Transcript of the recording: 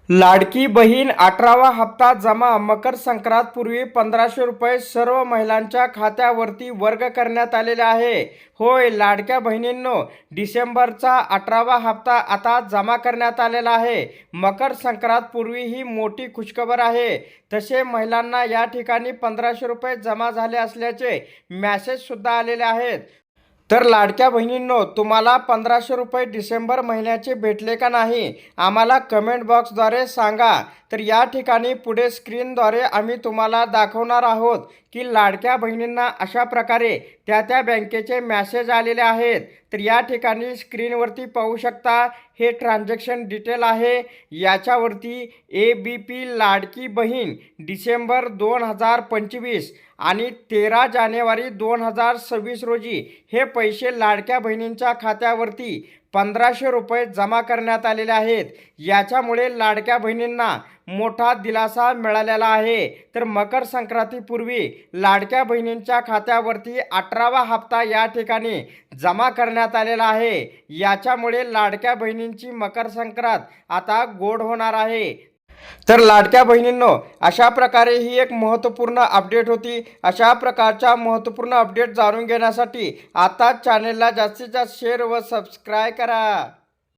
लाडकी बहीण 18वा हप्ता जमा मकर संक्रांत पूर्वी 1500 रुपये सर्व महिलांच्या खात्यावरती वर्ग करण्यात आलेले आहे। होय लाडक्या बहिणींनो, डिसेंबरचा 18वा हप्ता आता जमा करण्यात आलेला आहे। मकर संक्रांत पूर्वी ही मोठी खुशखबर आहे। तसे महिलांना या ठिकाणी 1500 रुपये जमा झाले असल्याचे मेसेज सुद्धा आलेले आहेत। तर लाडक्या बहिणींनो, तुम्हाला 1500 रुपये डिसेंबर महिन्याचे भेटले का नाही आम्हाला कमेंट बॉक्सद्वारे सांगा। तर या ठिकाणी पुढे स्क्रीनद्वारे आम्ही तुम्हाला दाखवणार आहोत की लाडक्या बहिणींना अशा प्रकारे त्या बँकेचे मेसेज आलेले आहेत। तर या ठिकाणी स्क्रीनवरती पाहू शकता, हे ट्रान्झॅक्शन डिटेल आहे। याच्यावरती ABP लाडकी बहीण डिसेंबर 2025 आणि 13 जानेवारी 2026 रोजी हे पैसे लाडक्या बहिणींच्या खात्यावरती 1500 रुपये जमा करण्यात आलेले आहेत। याच्यामुळे लाडक्या बहिणींना मोठा दिलासा मिळालेला आहे। तर मकर संक्रांतीपूर्वी लाडक्या बहिणींच्या खात्यावरती 18वा हप्ता या ठिकाणी जमा करण्यात आलेला आहे। याच्यामुळे लाडक्या बहिणींची मकर संक्रांत आता गोड होणार आहे। तर लाडक्या बहिणींनो, अशा प्रकारे ही एक महत्त्वपूर्ण अपडेट होती। अशा प्रकारच्या महत्त्वपूर्ण अपडेट जाणून घेण्यासाठी आता चॅनेलला जास्तीत जास्त शेअर व सबस्क्राईब करा।